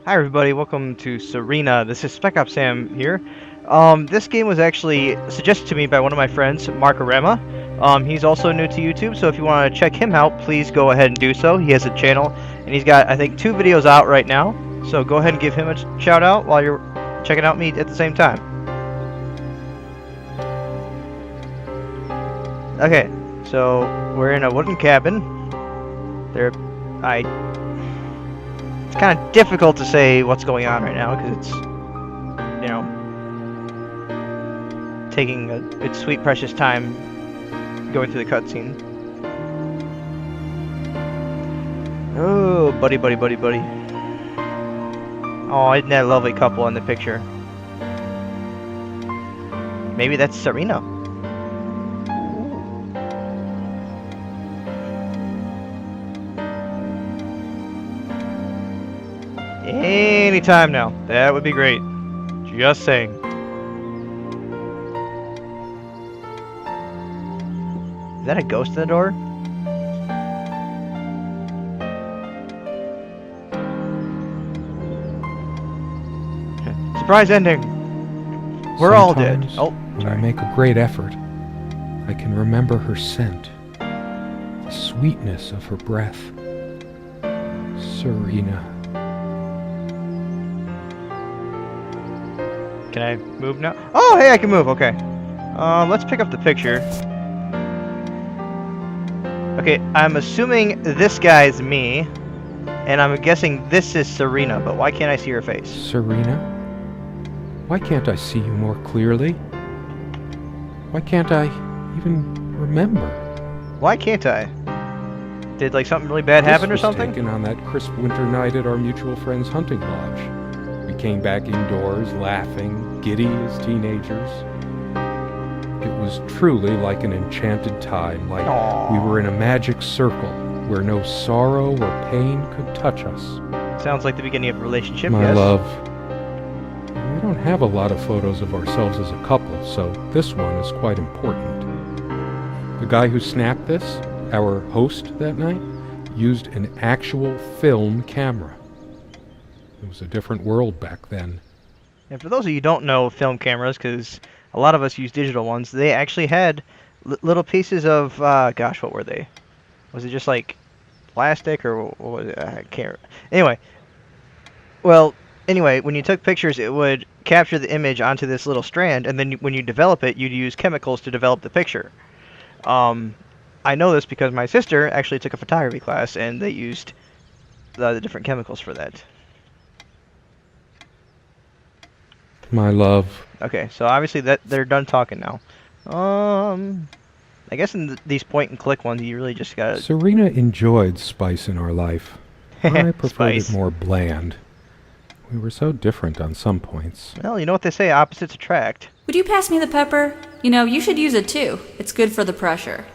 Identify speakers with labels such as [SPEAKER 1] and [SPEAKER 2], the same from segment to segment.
[SPEAKER 1] Hi everybody, welcome to Serena. This is specopsam here. This game was actually suggested to me by one of my friends, Mark Arema. He's also new to YouTube, so if you want to check him out, please go ahead and do so. He has a channel, and he's got, I think, 2 videos out right now. So go ahead and give him a shout out while you're checking out me at the same time. Okay, so we're in a wooden cabin. It's kind of difficult to say what's going on right now because it's, you know, taking its sweet precious time going through the cutscene. Oh, buddy. Oh, isn't that a lovely couple in the picture? Maybe that's Serena. Anytime now. That would be great. Just saying. Is that a ghost in the door? Surprise ending. We're all dead. Oh,
[SPEAKER 2] when I make a great effort, I can remember her scent, the sweetness of her breath. Serena.
[SPEAKER 1] Can I move now? Oh, hey, I can move. Okay. Let's pick up the picture. Okay, I'm assuming this guy's me, and I'm guessing this is Serena, but why can't I see her face?
[SPEAKER 2] Serena? Why can't I see you more clearly? Why can't I even remember?
[SPEAKER 1] Why can't I? Did, like, something really bad happen or something?
[SPEAKER 2] This was taken on that crisp winter night at our mutual friend's hunting lodge. We came back indoors, laughing, giddy as teenagers. It was truly like an enchanted time, like
[SPEAKER 1] Aww.
[SPEAKER 2] We were in a magic circle where no sorrow or pain could touch us.
[SPEAKER 1] Sounds like the beginning of a relationship,
[SPEAKER 2] My
[SPEAKER 1] yes?
[SPEAKER 2] love, we don't have a lot of photos of ourselves as a couple, so this one is quite important. The guy who snapped this, our host that night, used an actual film camera. It was a different world back then.
[SPEAKER 1] And for those of you who don't know film cameras, because a lot of us use digital ones, they actually had little pieces of, gosh, what were they? Was it just like plastic or what was it? I can't. Anyway, when you took pictures, it would capture the image onto this little strand, and then when you develop it, you'd use chemicals to develop the picture. I know this because my sister actually took a photography class, and they used the different chemicals for that.
[SPEAKER 2] My love.
[SPEAKER 1] Okay, so obviously that they're done talking now. I guess in these point-and-click ones, you really just gotta...
[SPEAKER 2] Serena enjoyed spice in our life. I preferred
[SPEAKER 1] Spice.
[SPEAKER 2] it more bland. We were so different on some points.
[SPEAKER 1] Well, you know what they say, opposites attract.
[SPEAKER 3] Would you pass me the pepper? You know, you should use it too. It's good for the pressure.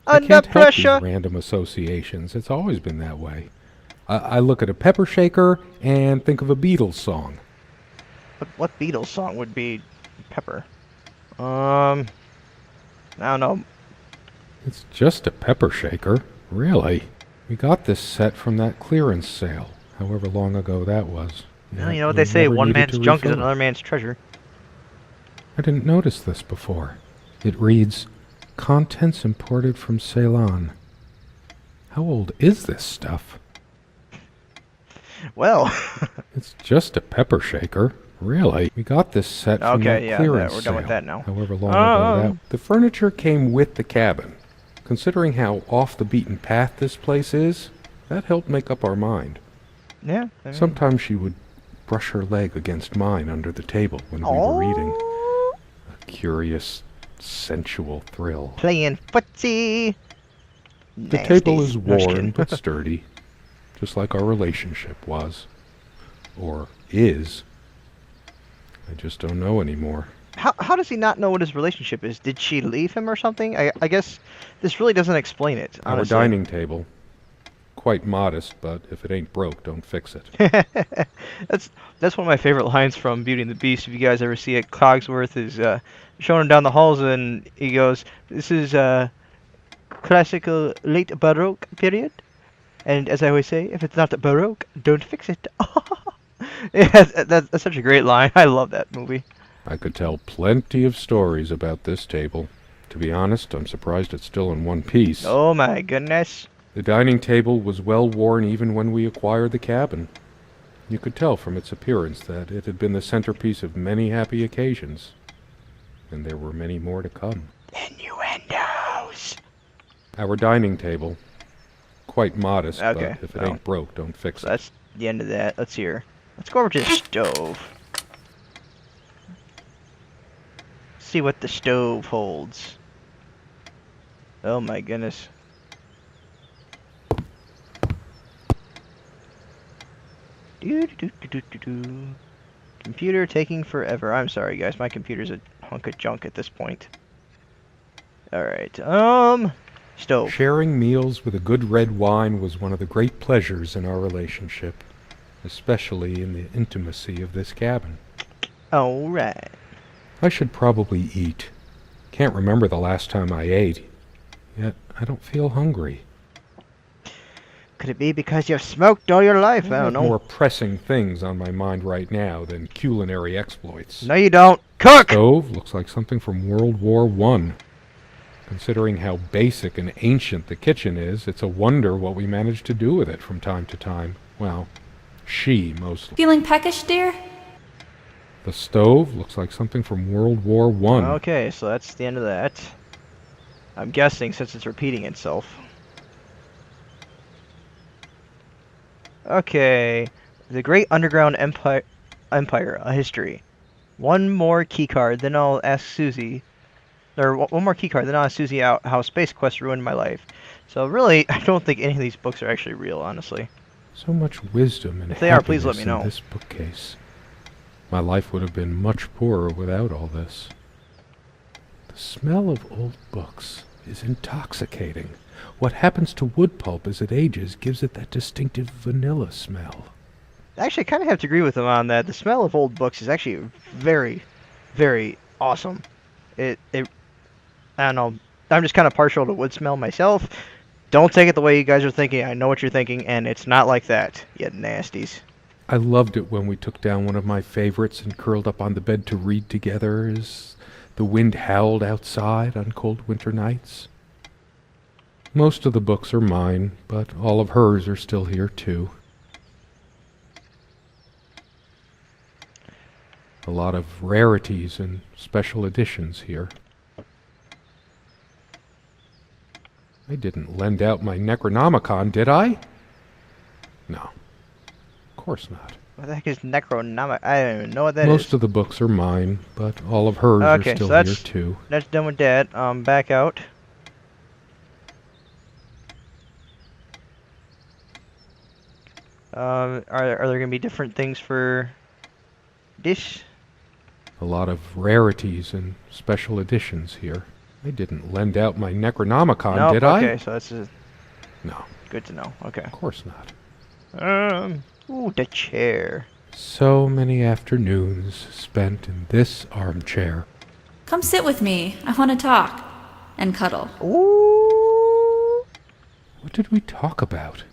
[SPEAKER 2] I
[SPEAKER 1] Under
[SPEAKER 2] can't help
[SPEAKER 1] pressure!
[SPEAKER 2] these random associations. It's always been that way. I look at a pepper shaker and think of a Beatles song.
[SPEAKER 1] What Beatles song would be Pepper? I don't know.
[SPEAKER 2] It's just a pepper shaker, really. We got this set from that clearance sale, however long ago that was.
[SPEAKER 1] Well, you know what they say, one man's junk is another man's treasure.
[SPEAKER 2] I didn't notice this before. It reads, "Contents imported from Ceylon." How old is this stuff?
[SPEAKER 1] Well,
[SPEAKER 2] It's just a pepper shaker, really. We got this set from that clearance
[SPEAKER 1] we're done with
[SPEAKER 2] sale,
[SPEAKER 1] that now.
[SPEAKER 2] however long ago that. The furniture came with the cabin. Considering how off the beaten path this place is, that helped make up our mind.
[SPEAKER 1] yeah. I mean,
[SPEAKER 2] Sometimes she would brush her leg against mine under the table when we were reading. A curious, sensual thrill.
[SPEAKER 1] playing footsie.
[SPEAKER 2] The
[SPEAKER 1] Nasty.
[SPEAKER 2] table is
[SPEAKER 1] No, just
[SPEAKER 2] worn
[SPEAKER 1] kidding.
[SPEAKER 2] but sturdy, just like our relationship was. Or is. I just don't know anymore.
[SPEAKER 1] How does he not know what his relationship is? Did she leave him or something? I guess this really doesn't explain it, honestly.
[SPEAKER 2] Our dining table. Quite modest, but if it ain't broke, don't fix it.
[SPEAKER 1] That's one of my favorite lines from Beauty and the Beast. If you guys ever see it, Cogsworth is showing him down the halls, and he goes, "This is classical late Baroque period. And as I always say, if it's not Baroque, don't fix it." Yeah, that's such a great line. I love that movie.
[SPEAKER 2] I could tell plenty of stories about this table. To be honest, I'm surprised it's still in one piece.
[SPEAKER 1] Oh my goodness.
[SPEAKER 2] The dining table was well worn even when we acquired the cabin. You could tell from its appearance that it had been the centerpiece of many happy occasions. And there were many more to come.
[SPEAKER 1] Innuendos.
[SPEAKER 2] Our dining table. Quite modest,
[SPEAKER 1] Okay,
[SPEAKER 2] but if it
[SPEAKER 1] well,
[SPEAKER 2] ain't broke, don't fix
[SPEAKER 1] So
[SPEAKER 2] it.
[SPEAKER 1] that's the end of that. Let's see here. Let's go over to the stove. See what the stove holds. Oh my goodness. Do. Computer taking forever. I'm sorry, guys. My computer's a hunk of junk at this point. Alright, stove.
[SPEAKER 2] Sharing meals with a good red wine was one of the great pleasures in our relationship, especially in the intimacy of this cabin.
[SPEAKER 1] Alright.
[SPEAKER 2] I should probably eat. Can't remember the last time I ate, yet I don't feel hungry.
[SPEAKER 1] Could it be because you've smoked all your life? I
[SPEAKER 2] have
[SPEAKER 1] don't know.
[SPEAKER 2] more pressing things on my mind right now than culinary exploits.
[SPEAKER 1] No, you don't. Cook!
[SPEAKER 2] Stove looks like something from World War I. Considering how basic and ancient the kitchen is, it's a wonder what we managed to do with it from time to time. Well, she mostly.
[SPEAKER 3] Feeling peckish, dear?
[SPEAKER 2] The stove looks like something from World War I.
[SPEAKER 1] Okay, so that's the end of that. I'm guessing since it's repeating itself. Okay, the Great Underground Empire, a history. One more keycard, then I'll ask Susie. Or one more keycard, then I'll ask Susie out how Space Quest ruined my life. So really, I don't think any of these books are actually real, honestly.
[SPEAKER 2] So much wisdom and
[SPEAKER 1] If they are, please let me
[SPEAKER 2] happiness
[SPEAKER 1] know.
[SPEAKER 2] in this bookcase. My life would have been much poorer without all this. The smell of old books is intoxicating. What happens to wood pulp as it ages gives it that distinctive vanilla smell.
[SPEAKER 1] Actually, I kind of have to agree with him on that. The smell of old books is actually very, very awesome. I don't know. I'm just kind of partial to wood smell myself. Don't take it the way you guys are thinking. I know what you're thinking, and it's not like that, you nasties.
[SPEAKER 2] I loved it when we took down one of my favorites and curled up on the bed to read together as the wind howled outside on cold winter nights. Most of the books are mine, but all of hers are still here too. A lot of rarities and special editions here. I didn't lend out my Necronomicon, did I? No. Of course not.
[SPEAKER 1] What the heck is Necronomic? I don't even know what that is.
[SPEAKER 2] Most of the books are mine, but all of hers are
[SPEAKER 1] Okay,
[SPEAKER 2] still
[SPEAKER 1] so
[SPEAKER 2] here
[SPEAKER 1] that's
[SPEAKER 2] too.
[SPEAKER 1] that's done with that. Back out. Are there gonna be different things for this?
[SPEAKER 2] A lot of rarities and special editions here. I didn't lend out my Necronomicon,
[SPEAKER 1] Nope,
[SPEAKER 2] did I?
[SPEAKER 1] Okay, so that's
[SPEAKER 2] No,
[SPEAKER 1] good to know. Okay.
[SPEAKER 2] of course not.
[SPEAKER 1] Ooh, the chair.
[SPEAKER 2] So many afternoons spent in this armchair.
[SPEAKER 3] Come sit with me. I want to talk. And cuddle.
[SPEAKER 1] Ooh.
[SPEAKER 2] What did we talk about?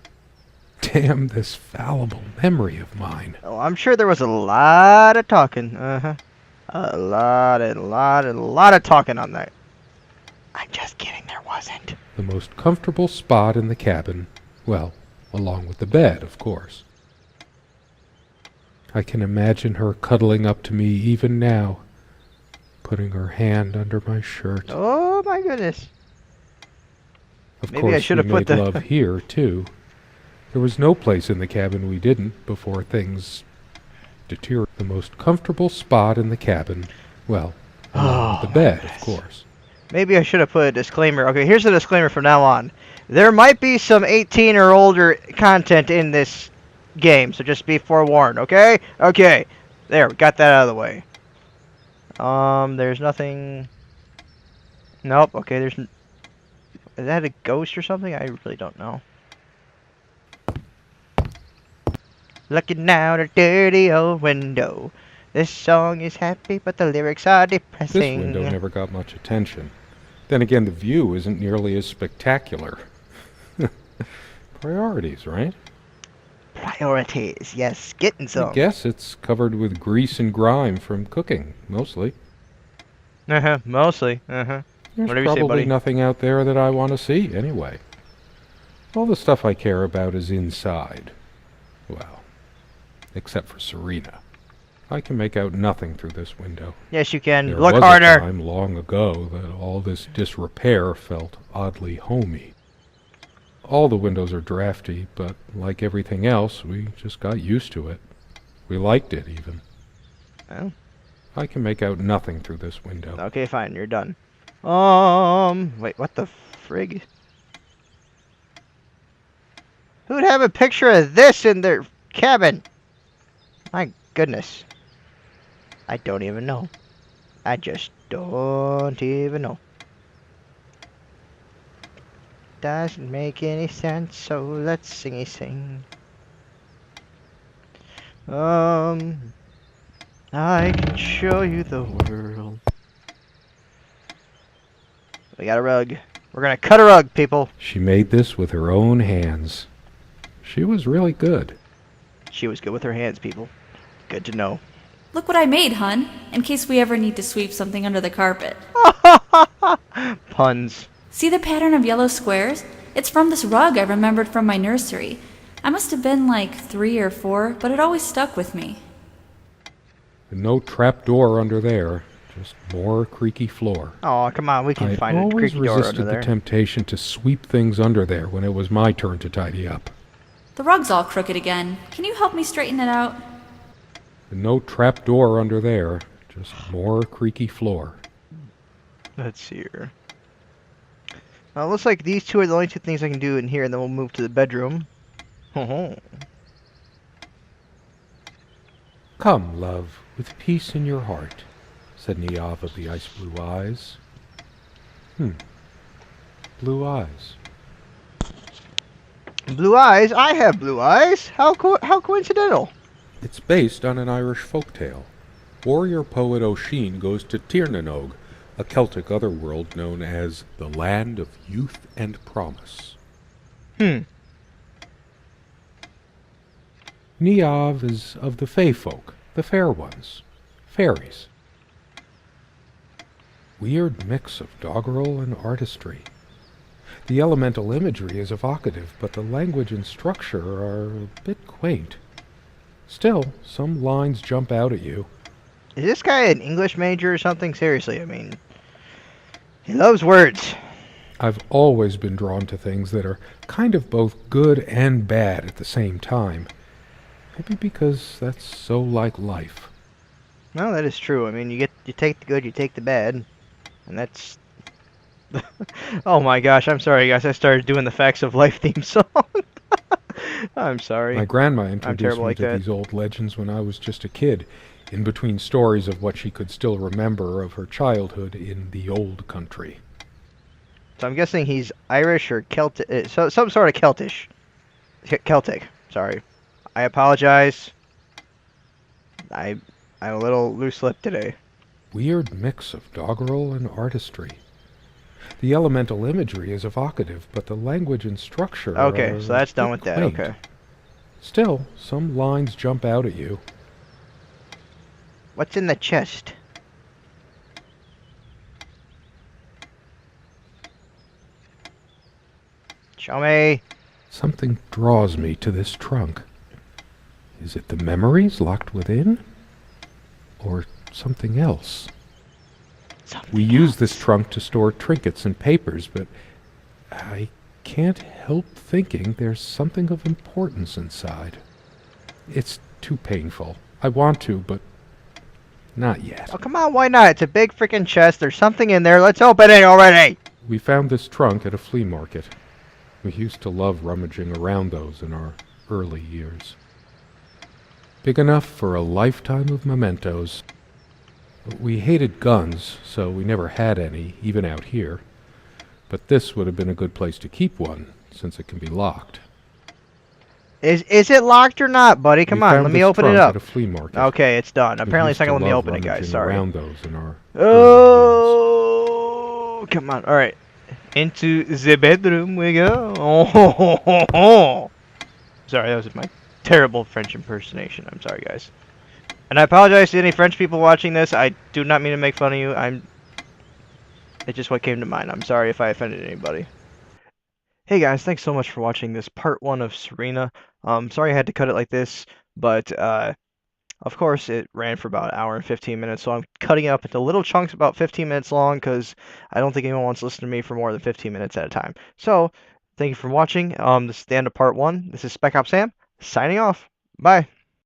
[SPEAKER 2] Damn this fallible memory of mine.
[SPEAKER 1] Oh, I'm sure there was a lot of talking. A lot of talking on that. I'm just kidding, there wasn't.
[SPEAKER 2] The most comfortable spot in the cabin. Well, along with the bed, of course. I can imagine her cuddling up to me even now, putting her hand under my shirt.
[SPEAKER 1] Oh my goodness.
[SPEAKER 2] Of
[SPEAKER 1] Maybe I
[SPEAKER 2] course,
[SPEAKER 1] should
[SPEAKER 2] we
[SPEAKER 1] have put
[SPEAKER 2] made
[SPEAKER 1] the-
[SPEAKER 2] love here, too. There was no place in the cabin we didn't before things deteriorated. The most comfortable spot in the cabin. Well, along with the bed, of course.
[SPEAKER 1] Maybe I should have put a disclaimer. Okay, here's a disclaimer from now on. There might be some 18 or older content in this game, so just be forewarned, okay? Okay. There, we got that out of the way. There's nothing... Nope, okay, is that a ghost or something? I really don't know. Looking out a dirty old window. This song is happy, but the lyrics are
[SPEAKER 2] This
[SPEAKER 1] depressing.
[SPEAKER 2] window never got much attention. Then again, the view isn't nearly as spectacular. Priorities, right?
[SPEAKER 1] Priorities. Yes, getting
[SPEAKER 2] I
[SPEAKER 1] some.
[SPEAKER 2] guess it's covered with grease and grime from cooking, mostly.
[SPEAKER 1] Mostly.
[SPEAKER 2] There's
[SPEAKER 1] Whatever you say,
[SPEAKER 2] probably
[SPEAKER 1] buddy.
[SPEAKER 2] nothing out there that I want to see, anyway. All the stuff I care about is inside. Well, except for Serena. I can make out nothing through this window.
[SPEAKER 1] Yes, you can.
[SPEAKER 2] There
[SPEAKER 1] Look
[SPEAKER 2] was
[SPEAKER 1] harder.
[SPEAKER 2] a time long ago that all this disrepair felt oddly homey. All the windows are drafty, but like everything else, we just got used to it. We liked it, even.
[SPEAKER 1] Oh.
[SPEAKER 2] I can make out nothing through this window.
[SPEAKER 1] Okay, fine. You're done. Wait, what the frig? Who'd have a picture of this in their cabin? My goodness. I don't even know. I just don't even know. Doesn't make any sense, so let's sing. I can show you the world. We got a rug. We're gonna cut a rug, people.
[SPEAKER 2] She made this with her own hands. She was really good.
[SPEAKER 1] She was good with her hands, people. Good to know.
[SPEAKER 3] Look what I made, hun, in case we ever need to sweep something under the carpet.
[SPEAKER 1] Puns.
[SPEAKER 3] See the pattern of yellow squares? It's from this rug I remembered from my nursery. I must have been like 3 or 4, but it always stuck with me.
[SPEAKER 2] And no trap door under there. Just more creaky floor.
[SPEAKER 1] Oh, come on, we can find a
[SPEAKER 2] always
[SPEAKER 1] creaky door
[SPEAKER 2] resisted
[SPEAKER 1] under
[SPEAKER 2] the
[SPEAKER 1] there.
[SPEAKER 2] temptation to sweep things under there when it was my turn to tidy up.
[SPEAKER 3] The rug's all crooked again. Can you help me straighten it out?
[SPEAKER 2] And no trap door under there. Just more creaky floor.
[SPEAKER 1] Let's see here. Looks like these two are the only two things I can do in here, and then we'll move to the bedroom.
[SPEAKER 2] Come, love, with peace in your heart, said Niamh of the ice blue eyes. Blue eyes.
[SPEAKER 1] Blue eyes? I have blue eyes. How coincidental.
[SPEAKER 2] It's based on an Irish folktale. Warrior poet O'Sheen goes to Tirnanog, a Celtic otherworld known as the Land of Youth and Promise. Niamh is of the Fey folk, the fair ones, fairies. Weird mix of doggerel and artistry. The elemental imagery is evocative, but the language and structure are a bit quaint. Still, some lines jump out at you.
[SPEAKER 1] Is this guy an English major or something? Seriously, I mean, he loves words.
[SPEAKER 2] I've always been drawn to things that are kind of both good and bad at the same time. Maybe because that's so like life.
[SPEAKER 1] No, that is true. I mean, you take the good, you take the bad, and that's. Oh my gosh, I'm sorry, guys. I started doing the Facts of Life theme song. I'm sorry.
[SPEAKER 2] My grandma introduced
[SPEAKER 1] terrible
[SPEAKER 2] me
[SPEAKER 1] like
[SPEAKER 2] to
[SPEAKER 1] that.
[SPEAKER 2] these old legends when I was just a kid, in between stories of what she could still remember of her childhood in the old country.
[SPEAKER 1] So I'm guessing he's Irish or Celtic, so some sort of Celtish. Celtic. Sorry. I apologize. I'm a little loose-lipped today.
[SPEAKER 2] Weird mix of doggerel and artistry. The elemental imagery is evocative, but the language and structure
[SPEAKER 1] Okay,
[SPEAKER 2] are
[SPEAKER 1] so that's
[SPEAKER 2] a
[SPEAKER 1] done
[SPEAKER 2] bit
[SPEAKER 1] with that.
[SPEAKER 2] quaint.
[SPEAKER 1] Okay.
[SPEAKER 2] Still, some lines jump out at you.
[SPEAKER 1] What's in the chest? Show me.
[SPEAKER 2] Something draws me to this trunk. Is it the memories locked within? Or something else? We use this trunk to store trinkets and papers, but I can't help thinking there's something of importance inside. It's too painful. I want to, but not yet.
[SPEAKER 1] Oh, come on, why not? It's a big freaking chest. There's something in there. Let's open it already.
[SPEAKER 2] We found this trunk at a flea market. We used to love rummaging around those in our early years. Big enough for a lifetime of mementos. We hated guns, so we never had any, even out here. But this would have been a good place to keep one, since it can be locked.
[SPEAKER 1] Is it locked or not, buddy? Come on, let me open it up.
[SPEAKER 2] At a flea market.
[SPEAKER 1] Okay, it's done.
[SPEAKER 2] We
[SPEAKER 1] Apparently it's
[SPEAKER 2] used
[SPEAKER 1] not
[SPEAKER 2] to
[SPEAKER 1] gonna let me
[SPEAKER 2] love
[SPEAKER 1] open it, guys.
[SPEAKER 2] rummaging
[SPEAKER 1] Sorry.
[SPEAKER 2] around those in our
[SPEAKER 1] Oh, come on. All right, into the bedroom we go. Oh, sorry, that was my terrible French impersonation. I'm sorry, guys. And I apologize to any French people watching this. I do not mean to make fun of you. It's just what came to mind. I'm sorry if I offended anybody. Hey guys, thanks so much for watching this part 1 of Serena. Sorry I had to cut it like this, but of course it ran for about an hour and 15 minutes, so I'm cutting it up into little chunks about 15 minutes long because I don't think anyone wants to listen to me for more than 15 minutes at a time. So, thank you for watching. This is the end of part 1. This is Spec Ops Sam, signing off. Bye.